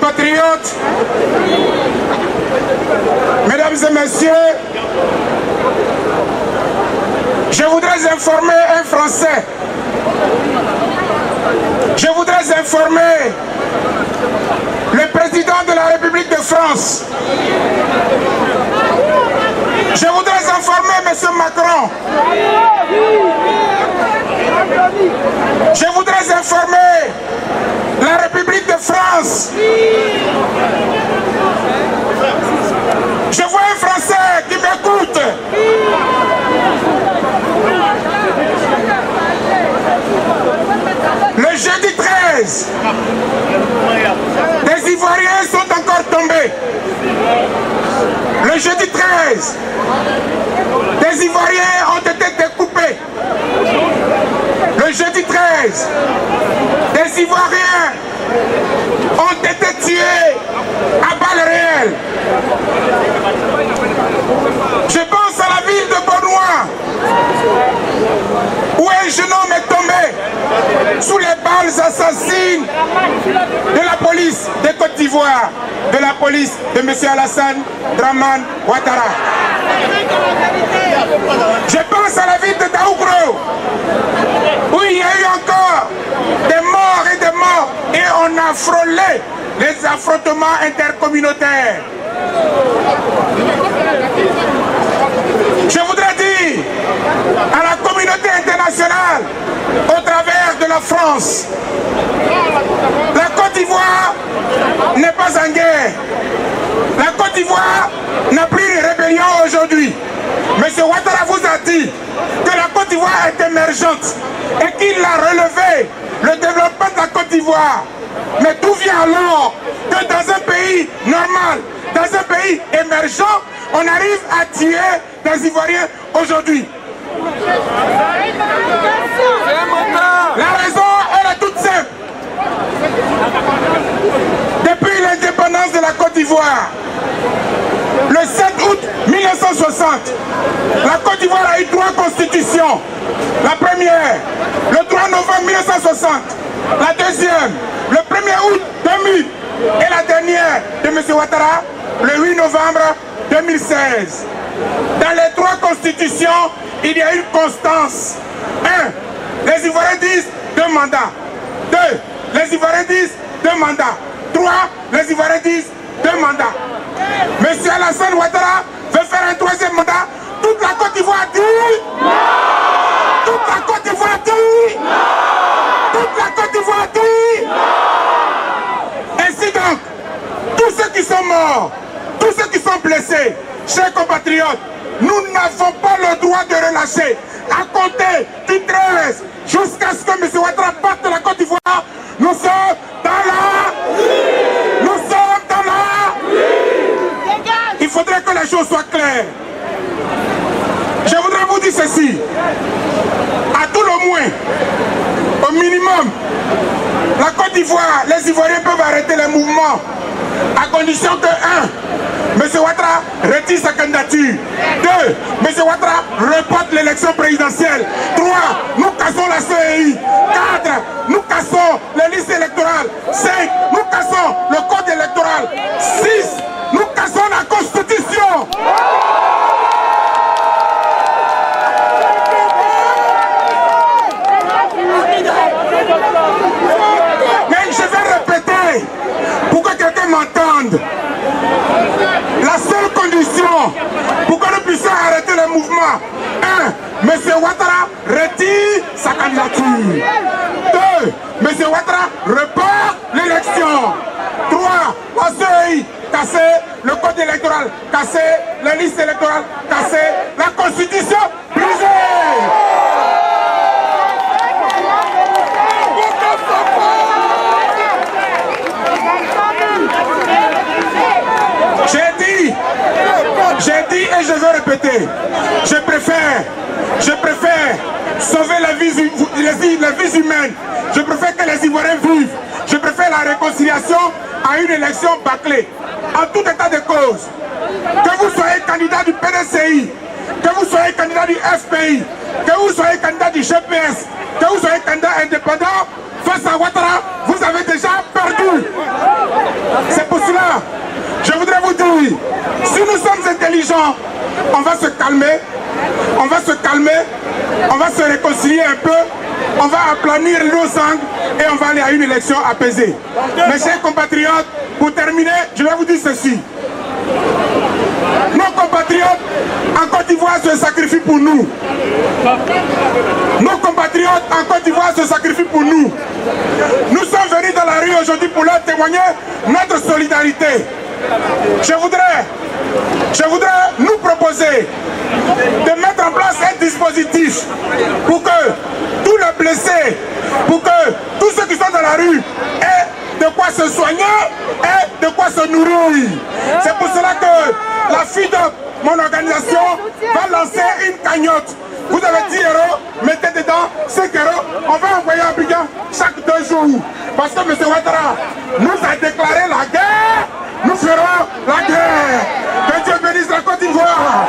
compatriotes, mesdames et messieurs, je voudrais informer un Français. Je voudrais informer le président de la République de France. Je voudrais informer M. Macron. Je voudrais informer la République de France. Je vois un Français qui m'écoute. Le jeudi 13, des Ivoiriens sont encore tombés. Le jeudi 13, des Ivoiriens ont été découpés. Le jeudi 13, des Ivoiriens ont été tués à balles réelles. Je pense à la ville de Benoît, où un jeune homme est tombé sous les balles assassines de la police de Côte d'Ivoire, de la police de M. Alassane Dramane Ouattara. Je pense à la ville de Daougro, où il y a eu encore des morts et des morts, et on a frôlé les affrontements intercommunautaires. Je voudrais dire à la communauté internationale, au travers de la France, la Côte d'Ivoire n'est pas en guerre. La Côte d'Ivoire n'a plus de rébellion aujourd'hui. M. Ouattara vous a dit que la Côte d'Ivoire est émergente et qu'il a relevé le développement de la Côte d'Ivoire. Mais d'où vient alors que dans un pays normal, dans un pays émergent, on arrive à tuer des Ivoiriens aujourd'hui? La raison, elle est toute simple. Depuis l'indépendance de la Côte d'Ivoire, le 7 août 1960, la Côte d'Ivoire a eu 3 constitutions. La première, le 3 novembre 1960. La deuxième, le 1er août 2000. Et la dernière de M. Ouattara, le 8 novembre 2016. Dans les 3 constitutions, il y a une constance. 1. Les Ivoiriens disent 2 mandats. 2. Les Ivoiriens disent 2 mandats. 3. Les Ivoiriens disent 2 mandats. Monsieur Alassane Ouattara veut faire un 3e mandat. Toute la Côte d'Ivoire dit non. Toute la Côte d'Ivoire dit non. Toute la Côte d'Ivoire dit non. Ainsi donc, tous ceux qui sont morts, tous ceux qui sont blessés, chers compatriotes, nous n'avons pas le droit de relâcher. À compter du 13 jusqu'à ce que M. Ouattara parte de la Côte d'Ivoire, nous sommes dans la... Nous sommes dans la... Il faudrait que les choses soient claires. Je voudrais vous dire ceci. À tout le moins, au minimum, la Côte d'Ivoire, les Ivoiriens peuvent arrêter les mouvements à condition que 1. M. Ouattara retire sa candidature. 2. M. Ouattara reporte l'élection présidentielle. 3. Nous cassons la CEI. 4. Nous cassons les listes électorales. 5. Nous cassons le code électoral. 6. Nous cassons la Constitution. Mais je vais répéter pour que quelqu'un m'entende. La seule condition pour que nous puissions arrêter le mouvement, 1. M. Ouattara retire sa candidature. 2. M. Ouattara reporte l'élection. 3. La CEI, casser le code électoral, casser la liste électorale, casser la Constitution, brisée. J'ai dit et je veux répéter, je préfère sauver la vie humaine, je préfère que les Ivoiriens vivent, je préfère la réconciliation à une élection bâclée, en tout état de cause. Que vous soyez candidat du PDCI, que vous soyez candidat du FPI, que vous soyez candidat du GPS, que vous soyez candidat indépendant, face à Ouattara, vous avez déjà perdu. C'est pour cela, je voudrais vous dire, si nous sommes intelligents, on va se calmer, on va se calmer, on va se réconcilier un peu, on va aplanir nos angles et on va aller à une élection apaisée. Mes chers compatriotes, pour terminer, je vais vous dire ceci. Nos compatriotes en Côte d'Ivoire se sacrifient pour nous. Nos compatriotes en Côte d'Ivoire se sacrifient pour nous. Nous sommes venus dans la rue aujourd'hui pour leur témoigner notre solidarité. Je voudrais nous proposer de mettre en place un dispositif pour que tous les blessés, pour que tous ceux qui sont dans la rue aient de quoi se soigner et de quoi se nourrir. C'est pour cela que la FIDOP, mon organisation, va lancer une cagnotte. Vous avez 10 €, mettez dedans 5 €, on va envoyer à Abidjan chaque 2 jours. Parce que M. Ouattara nous a déclaré la guerre, nous ferons la guerre. Que Dieu bénisse la Côte d'Ivoire.